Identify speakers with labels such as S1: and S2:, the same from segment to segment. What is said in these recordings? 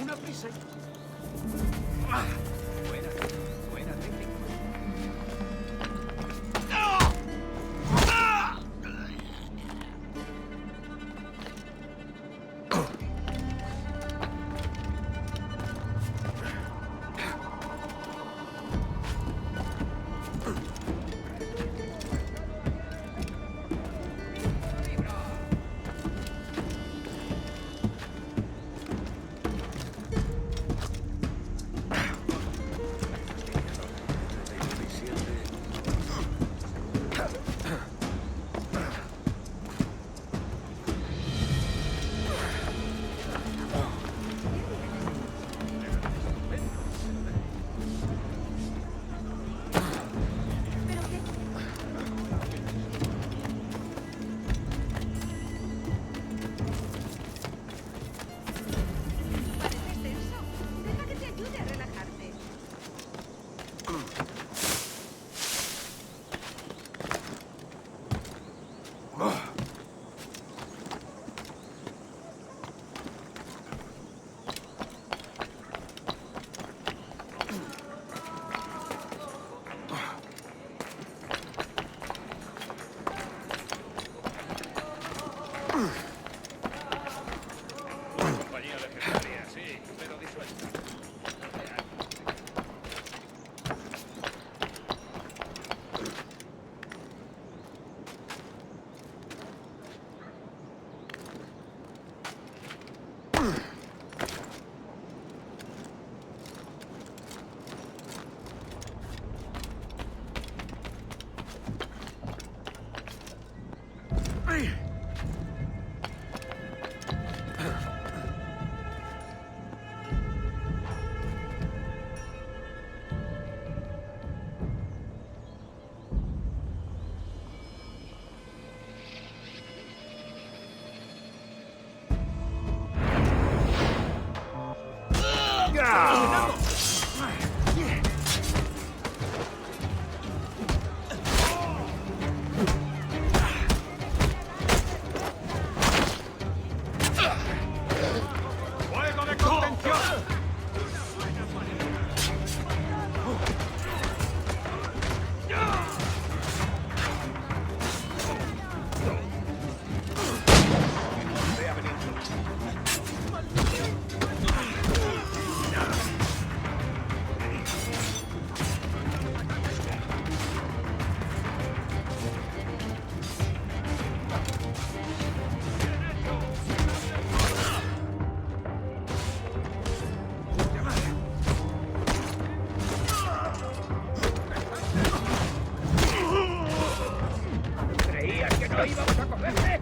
S1: Una prisa. Ah, buena, buena técnica.
S2: Compañía legendaria, sí, pero disuelta. ¡Fuego de contención! ¿Creías que no íbamos a cogerte?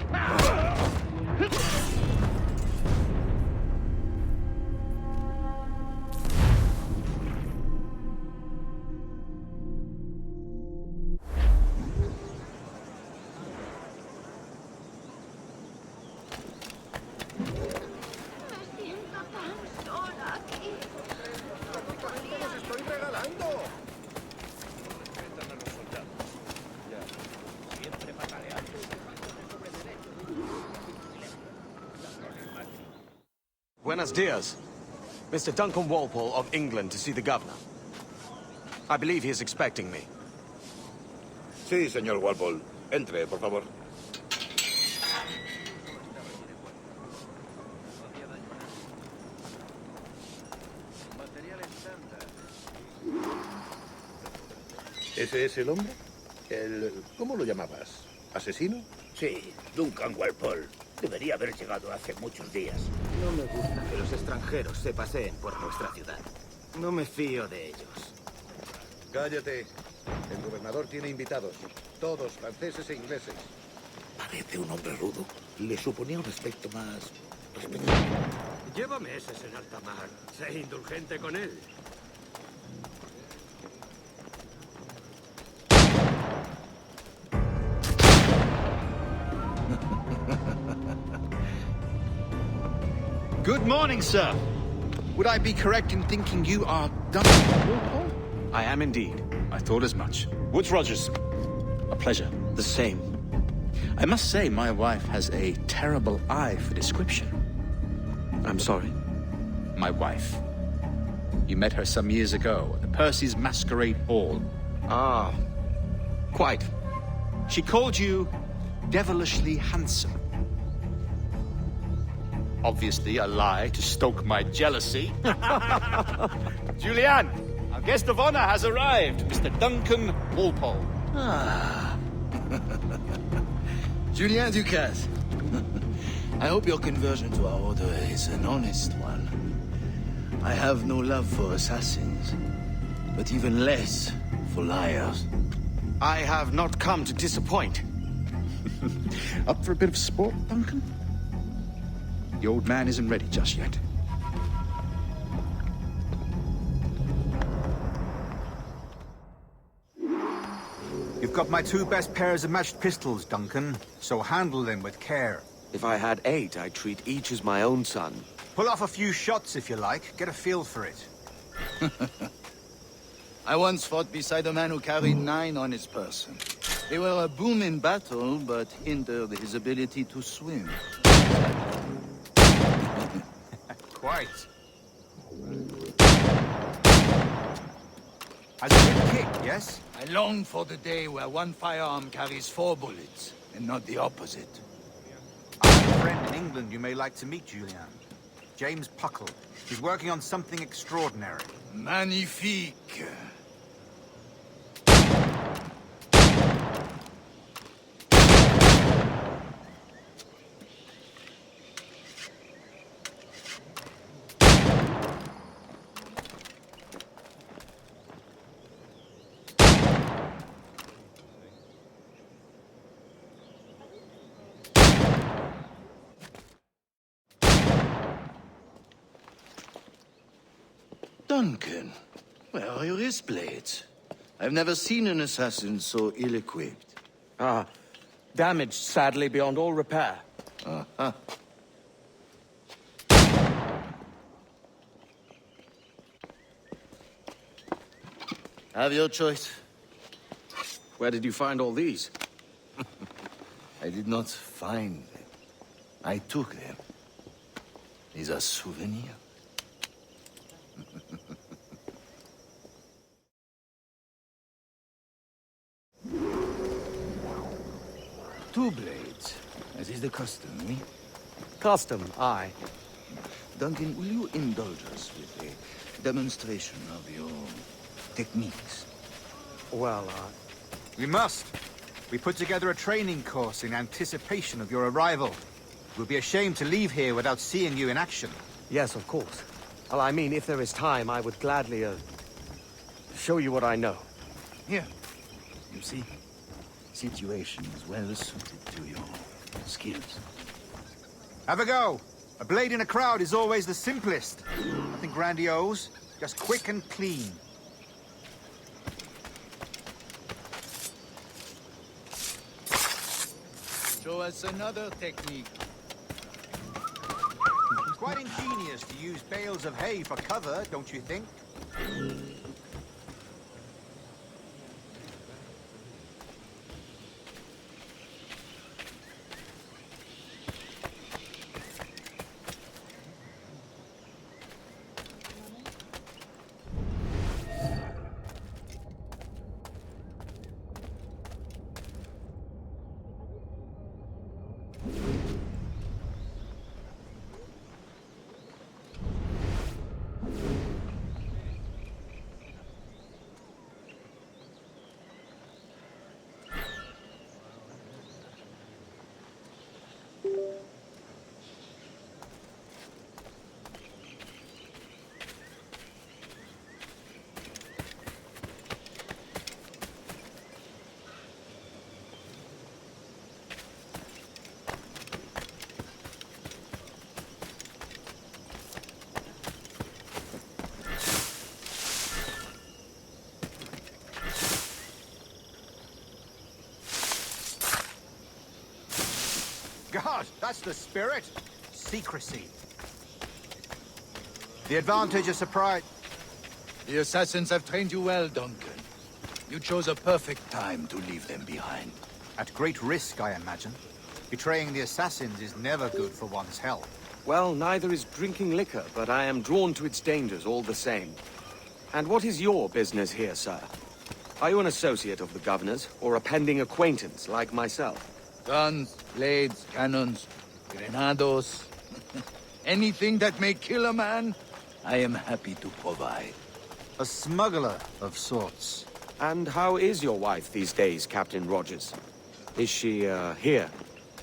S3: Me siento tan sola aquí.
S4: ¡Prácticamente los estoy regalando!
S2: Respetan a los soldados. Ya. Siempre pataleando.
S5: Buenos dias. Mr. Duncan Walpole of England to see the governor. I believe he is expecting me.
S4: Sí, señor Walpole. Entre, por favor. ¿Ese es el hombre? ¿Cómo lo llamabas? ¿Asesino?
S6: Sí, Duncan Walpole. Debería haber llegado hace muchos días.
S7: No me gusta que los extranjeros se paseen por nuestra ciudad. No me fío de ellos.
S4: Cállate. El gobernador tiene invitados. Todos franceses e ingleses.
S6: Parece un hombre rudo. Le suponía un aspecto más respetuoso.
S1: Lleva meses en alta mar. Sé indulgente con él.
S8: Good morning, sir. Would I be correct in thinking you are Duncan Walpole?
S5: I am indeed.
S8: I thought as much. Woods Rogers. A pleasure.
S5: The same.
S8: I must say, my wife has a terrible eye for description.
S5: I'm sorry.
S8: My wife. You met her some years ago at the Percy's Masquerade Ball.
S5: Ah, quite.
S8: She called you devilishly handsome. Obviously a lie to stoke my jealousy. Julianne, our guest of honor has arrived, Mr. Duncan Walpole.
S9: Ah. Julien Ducasse. I hope your conversion to our order is an honest one. I have no love for assassins, but even less for liars.
S5: I have not come to disappoint.
S8: Up for a bit of sport, Duncan? The old man isn't ready just yet. You've got my 2 best pairs of matched pistols, Duncan, so handle them with care.
S5: If I had 8, I'd treat each as my own son.
S8: Pull off a few shots if you like. Get a feel for it.
S9: I once fought beside a man who carried 9 on his person. They were a boom in battle, but hindered his ability to swim.
S8: Quite. Has a good kick, yes?
S9: I long for the day where one firearm carries 4 bullets, and not the opposite.
S8: I have a friend in England you may like to meet, Julian. James Puckle. He's working on something extraordinary.
S9: Magnifique. Duncan, where are your wrist blades? I've never seen an assassin so ill-equipped.
S5: Ah, damaged sadly beyond all repair.
S9: Uh-huh. Have your choice.
S5: Where did you find all these?
S9: I did not find them. I took them. These are souvenirs. 2 blades, as is the custom, eh?
S5: Custom, aye.
S9: Duncan, will you indulge us with a demonstration of your techniques?
S5: Well,
S8: We must. We put together a training course in anticipation of your arrival. It would be a shame to leave here without seeing you in action.
S5: yes, of course. Well, I mean, if there is time, I would gladly, show you what I know.
S9: Here, you see, situation is well suited to your skills.
S8: Have a go. A blade in a crowd is always the simplest. Nothing grandiose, just quick and clean.
S9: Show us another technique.
S8: It's quite ingenious to use bales of hay for cover, don't you think? God, that's the spirit. Secrecy. The advantage of surprise.
S9: The assassins have trained you well, Duncan. You chose a perfect time to leave them behind.
S8: At great risk, I imagine. Betraying the assassins is never good for one's health.
S5: Well, neither is drinking liquor, but I am drawn to its dangers all the same. And what is your business here, sir? Are you an associate of the governor's, or a pending acquaintance like myself?
S9: Guns, blades, cannons, grenados. Anything that may kill a man, I am happy to provide.
S8: A smuggler of sorts.
S5: And how is your wife these days, Captain Rogers? Is she, here,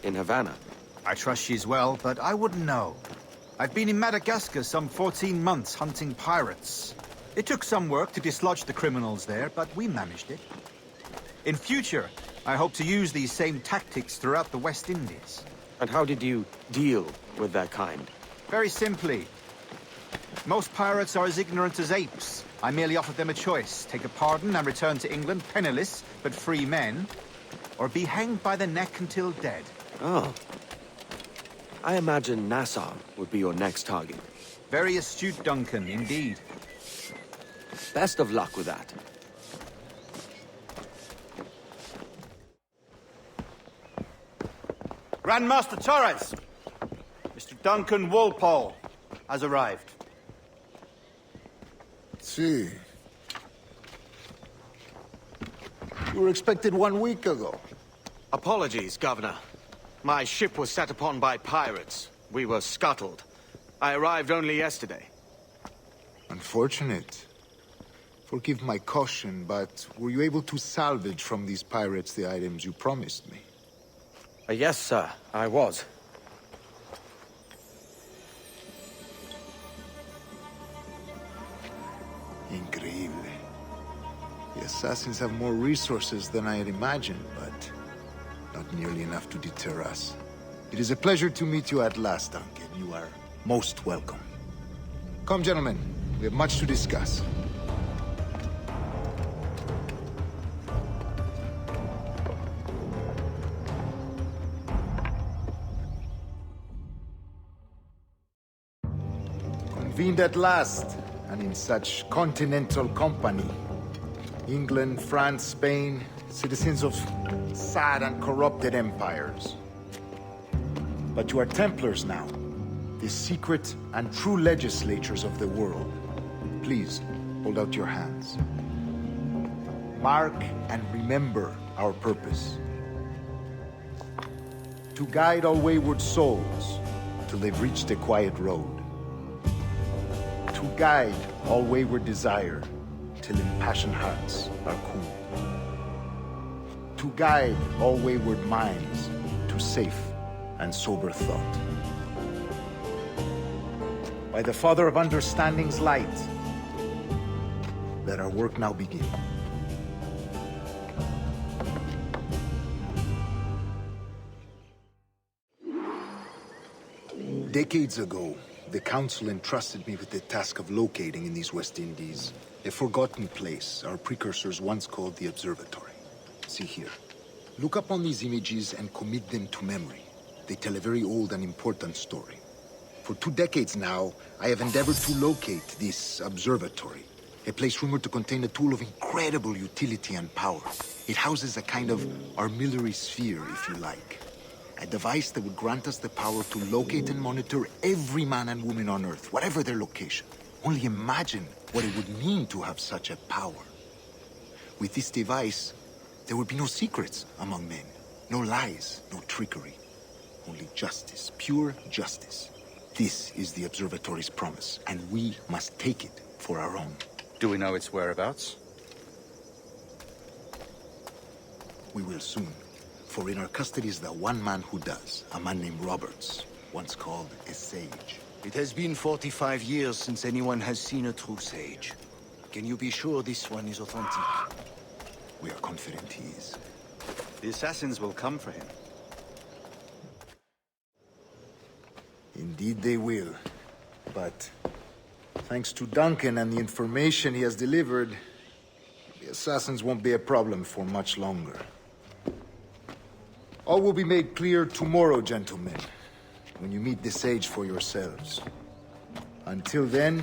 S5: in Havana?
S8: I trust she's well, but I wouldn't know. I've been in Madagascar some 14 months hunting pirates. It took some work to dislodge the criminals there, but we managed it. In future, I hope to use these same tactics throughout the West Indies.
S5: And how did you deal with their kind?
S8: Very simply. Most pirates are as ignorant as apes. I merely offered them a choice. Take a pardon and return to England penniless, but free men. Or be hanged by the neck until dead.
S5: Oh. I imagine Nassau would be your next target.
S8: Very astute, Duncan, indeed.
S5: Best of luck with that.
S8: Grandmaster Torres! Mr. Duncan Walpole has arrived.
S6: See. You were expected 1 week ago.
S5: Apologies, Governor. My ship was set upon by pirates. We were scuttled. I arrived only yesterday.
S6: Unfortunate. Forgive my caution, but were you able to salvage from these pirates the items you promised me?
S5: Yes, sir, I was.
S6: Increíble. The assassins have more resources than I had imagined, but not nearly enough to deter us. It is a pleasure to meet you at last, Duncan. You are most welcome. Come, gentlemen. We have much to discuss. Convened at last, and in such continental company. England, France, Spain, citizens of sad and corrupted empires. But you are Templars now, the secret and true legislatures of the world. Please, hold out your hands. Mark and remember our purpose. To guide all wayward souls till they've reached a quiet road. To guide all wayward desire till impassioned hearts are cool. To guide all wayward minds to safe and sober thought. By the Father of Understanding's light, let our work now begin. Decades ago, the Council entrusted me with the task of locating in these West Indies a forgotten place our precursors once called the Observatory. See here. Look upon these images and commit them to memory. They tell a very old and important story. For 2 decades now, I have endeavored to locate this observatory, a place rumored to contain a tool of incredible utility and power. It houses a kind of armillary sphere, if you like. A device that would grant us the power to locate and monitor every man and woman on Earth, whatever their location. Only imagine what it would mean to have such a power. With this device, there would be no secrets among men, no lies, no trickery. Only justice, pure justice. This is the Observatory's promise, and we must take it for our own.
S8: Do we know its whereabouts?
S6: We will soon. For in our custody is the one man who does, a man named Roberts, once called a sage.
S9: It has been 45 years since anyone has seen a true sage. Can you be sure this one is authentic?
S6: We are confident he is.
S8: The assassins will come for him.
S6: Indeed they will. But thanks to Duncan and the information he has delivered, the assassins won't be a problem for much longer. All will be made clear tomorrow, gentlemen, when you meet the sage for yourselves. Until then,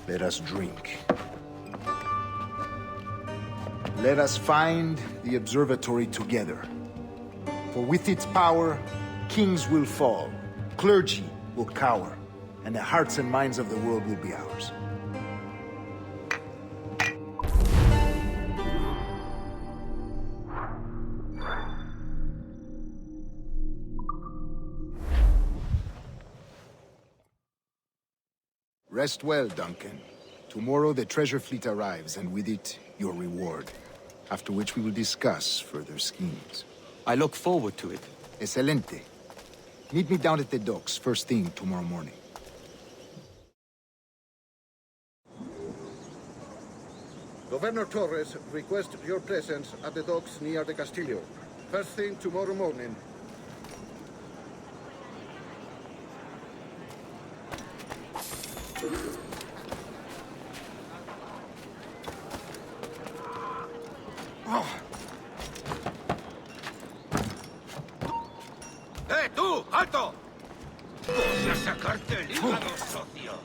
S6: let us drink. Let us find the observatory together. For with its power, kings will fall, clergy will cower, and the hearts and minds of the world will be ours. Rest well, Duncan. Tomorrow the treasure fleet arrives, and with it, your reward. After which we will discuss further schemes.
S5: I look forward to it.
S6: Excelente. Meet me down at the docks first thing tomorrow morning.
S4: Governor Torres requests your presence at the docks near the Castillo. First thing tomorrow morning.
S2: ¡Tú! ¡Alto! Voy a sacarte el hígado, socio.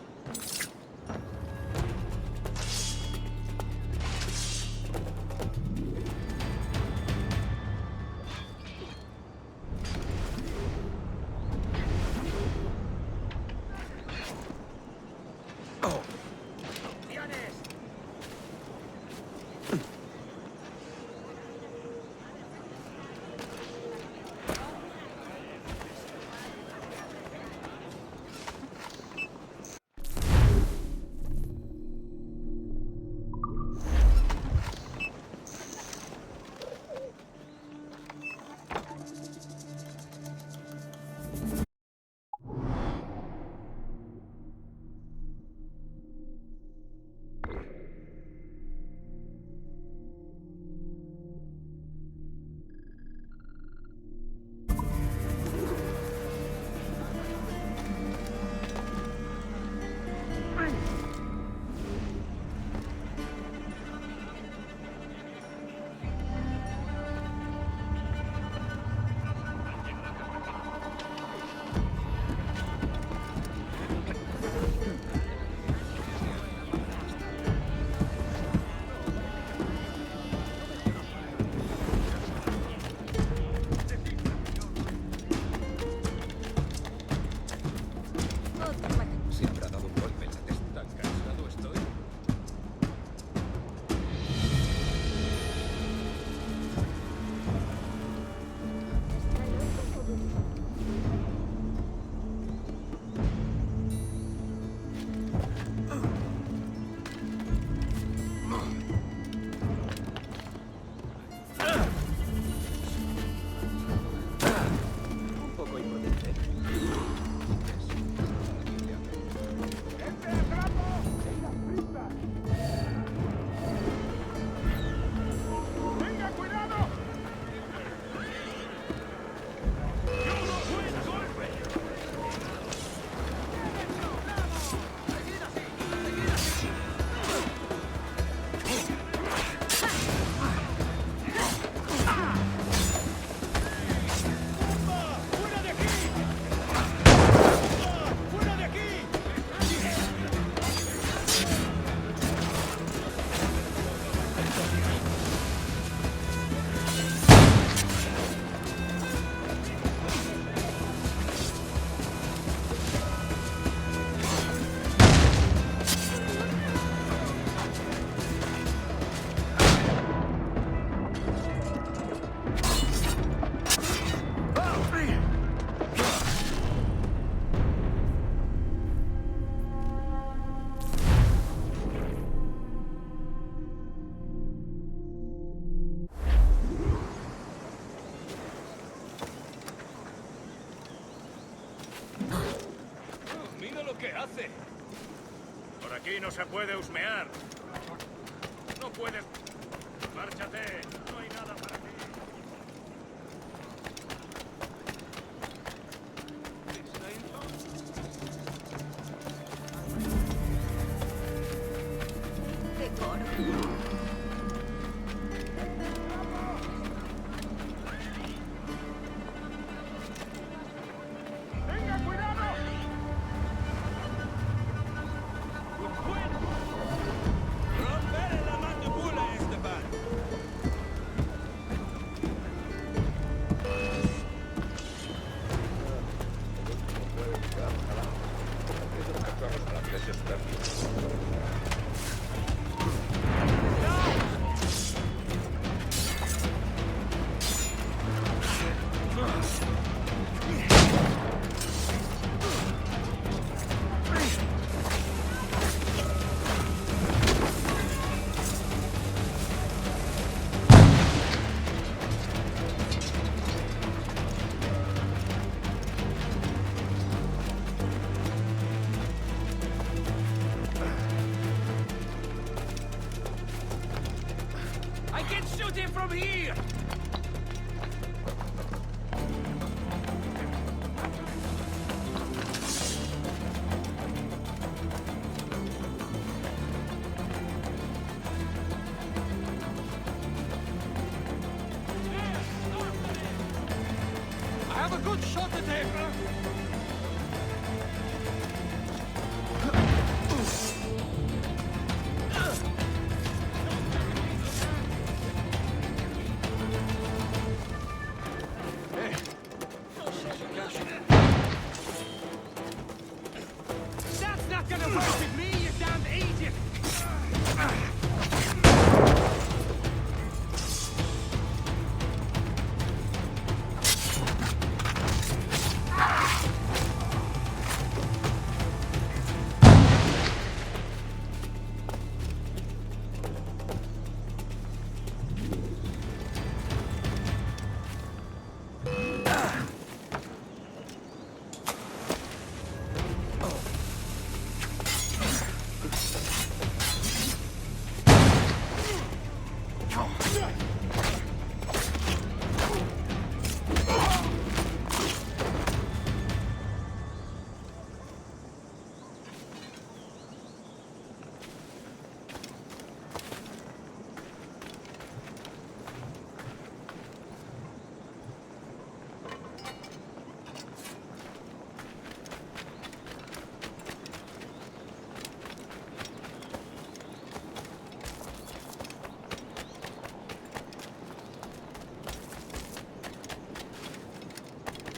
S2: ¿Qué hace? Por aquí no se puede husmear. No puedes... Márchate. No hay nada para ti.
S3: Decoro.
S2: superficie.
S1: I can shoot him from here! I have a good shot at him! That's not gonna work with me, you damned idiot!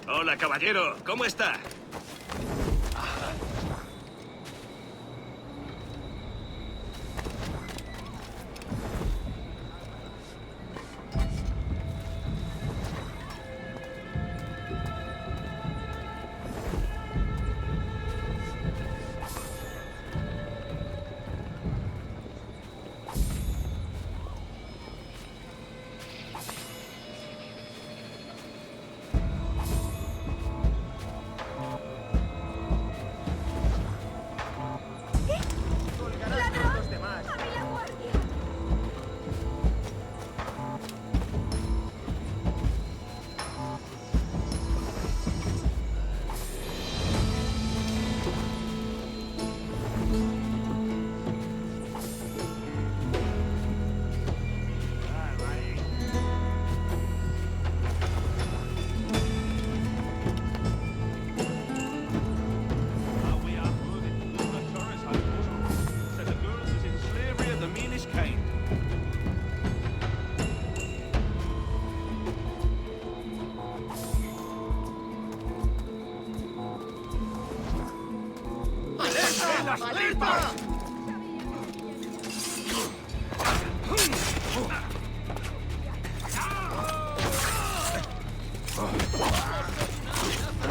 S2: Hola, caballero. ¿Cómo está?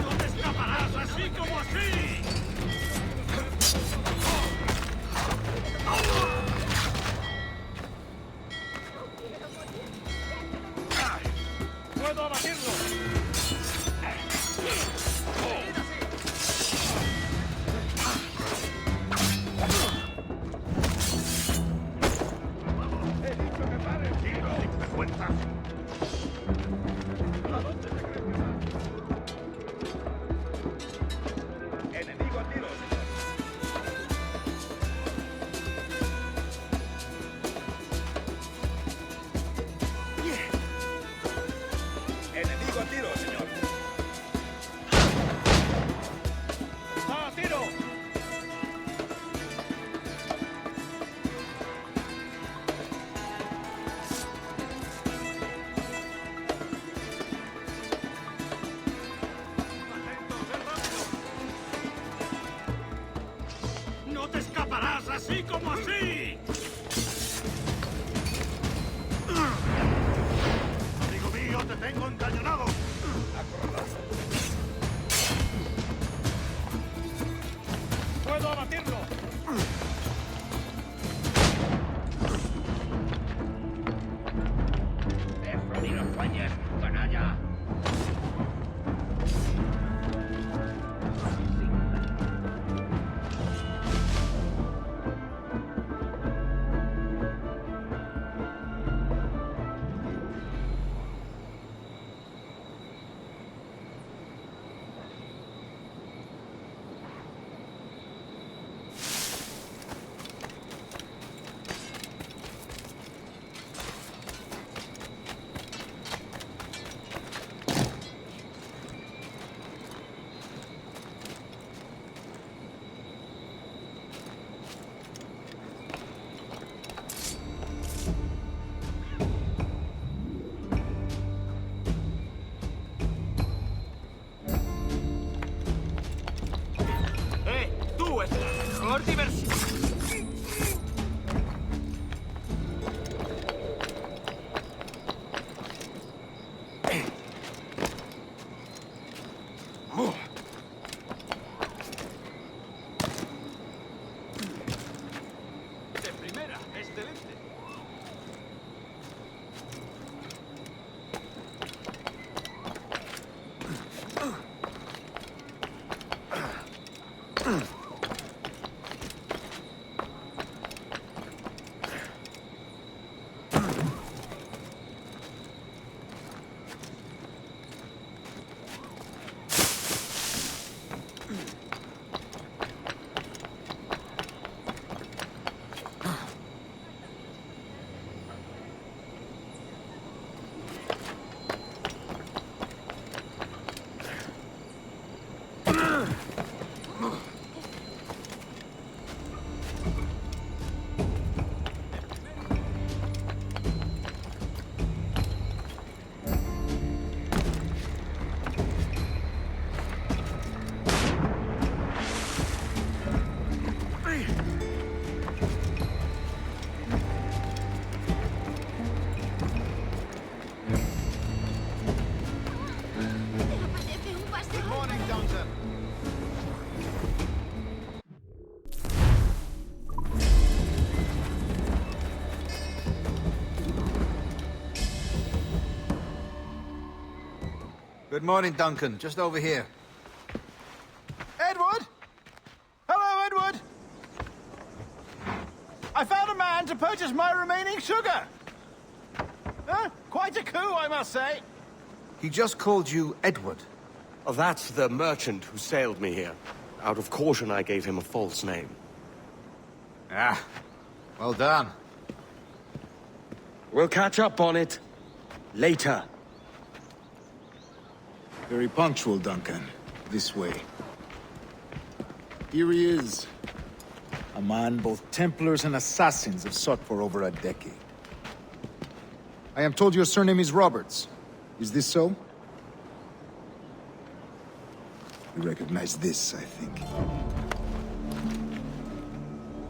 S2: ¡No te escaparás así como así! ¡Puedo abatirlo! escaparás así como así! Amigo mío, te tengo encañonado. ¡Puedo abatirlo!
S1: ¡Eso ni lo sueñes, canalla!
S7: ¡Tú es la mejor diversión!
S2: De primera, excelente.
S3: ¿Te apetece un paseo?
S8: Good morning, Duncan. Just over here. Edward? Hello, Edward! I found a man to purchase my remaining sugar! Huh? Quite a coup, I must say. He just called you Edward.
S5: Oh, that's the merchant who sailed me here. Out of caution, I gave him a false name.
S8: Ah, well done.
S5: We'll catch up on it later.
S6: Very punctual, Duncan. This way. Here he is. A man both Templars and Assassins have sought for over a decade. I am told your surname is Roberts. Is this so? You recognize this, I think.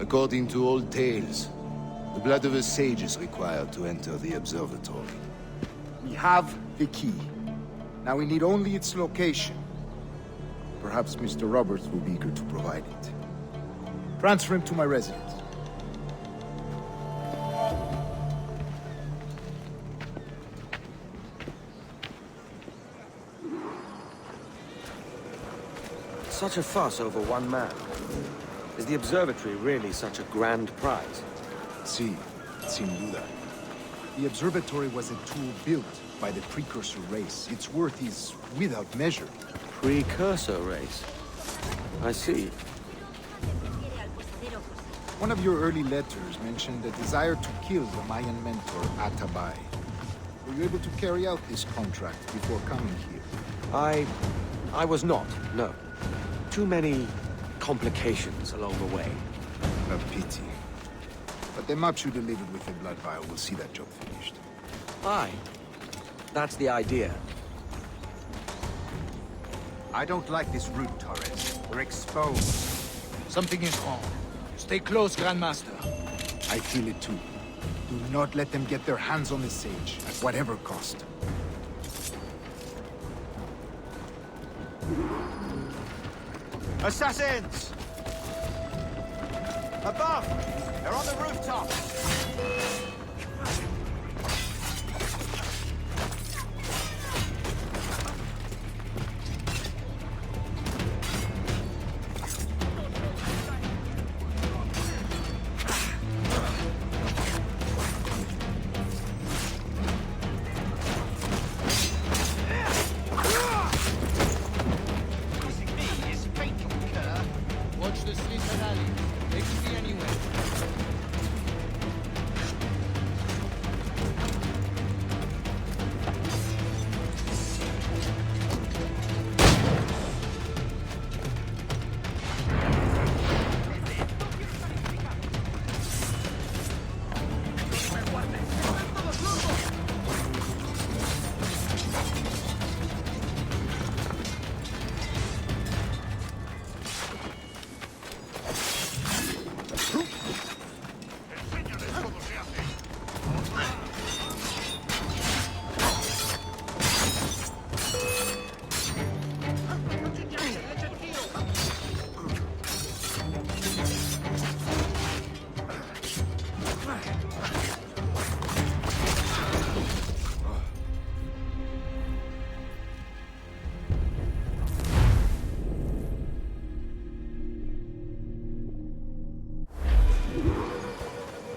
S9: According to old tales, the blood of a sage is required to enter the observatory.
S6: We have the key. Now we need only its location. Perhaps Mr. Roberts will be eager to provide it. Transfer him to my residence.
S5: Such a fuss over one man. Is the observatory really such a grand prize?
S6: Sí, sin duda. The observatory was a tool built by the precursor race. Its worth is without measure.
S5: Precursor race? I see.
S6: One of your early letters mentioned a desire to kill the Mayan mentor, Atabay. Were you able to carry out this contract before coming here?
S5: I was not, no. Too many complications along the way.
S6: A pity. But the maps you delivered with the blood vial will see that job finished.
S5: Aye. That's the idea.
S8: I don't like this route, Torres. We're exposed. Something is wrong.
S9: Stay close, Grandmaster.
S6: I feel it too. Do not let them get their hands on the sage, at whatever cost.
S8: Assassins! Above! They're on the rooftop!
S9: Watch the sleeper alley. They could be anywhere.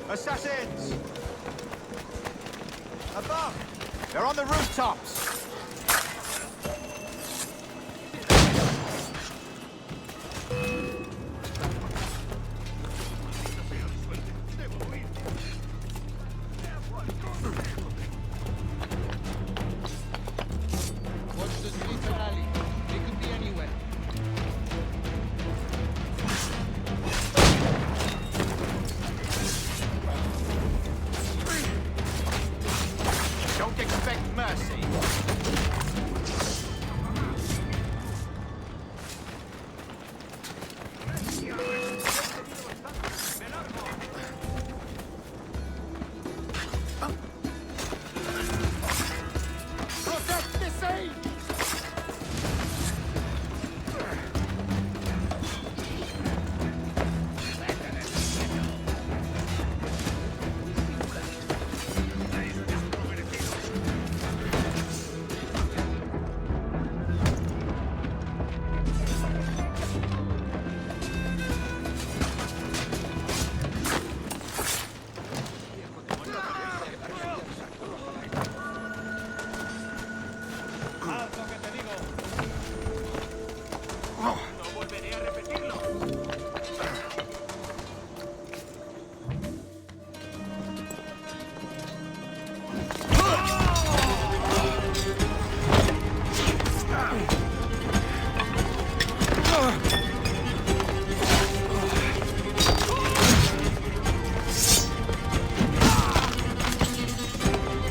S8: Assassins! Above! They're on the rooftops!
S9: Watch the sleeper alley. They could be anywhere.
S8: Don't expect mercy.
S4: Protect the sage!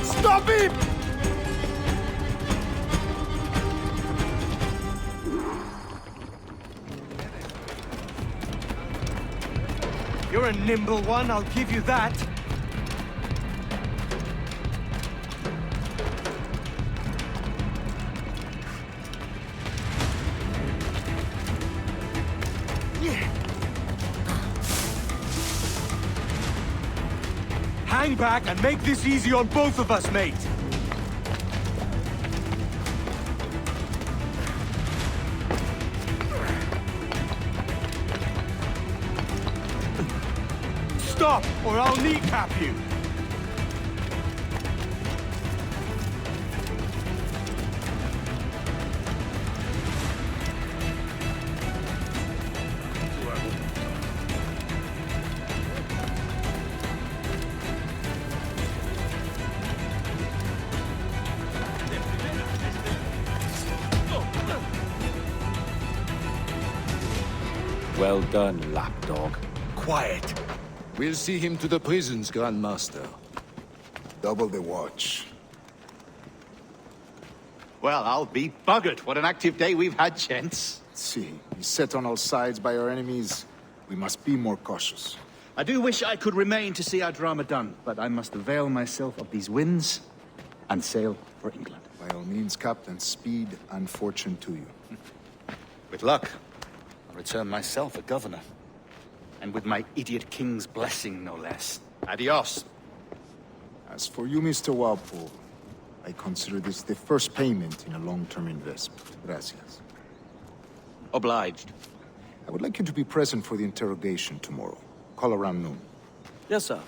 S4: Stop him!
S5: You're a nimble one, I'll give you that. Hang back and make this easy on both of us, mate. Stop, or I'll kneecap you.
S10: Well done, lapdog.
S5: Quiet.
S9: We'll see him to the prisons, Grandmaster.
S6: Double the watch.
S8: Well, I'll be buggered. What an active day we've had, gents.
S6: See, beset on all sides by our enemies. We must be more cautious.
S8: I do wish I could remain to see our drama done, but I must avail myself of these winds and sail for England.
S6: By all means, Captain, speed and fortune to you.
S8: With luck, I'll return myself a governor. And with my idiot king's blessing, no less. Adios.
S6: As for you, Mr. Walpole, I consider this the first payment in a long-term investment. Gracias.
S5: Obliged.
S6: I would like you to be present for the interrogation tomorrow. Call around noon.
S5: Yes, sir.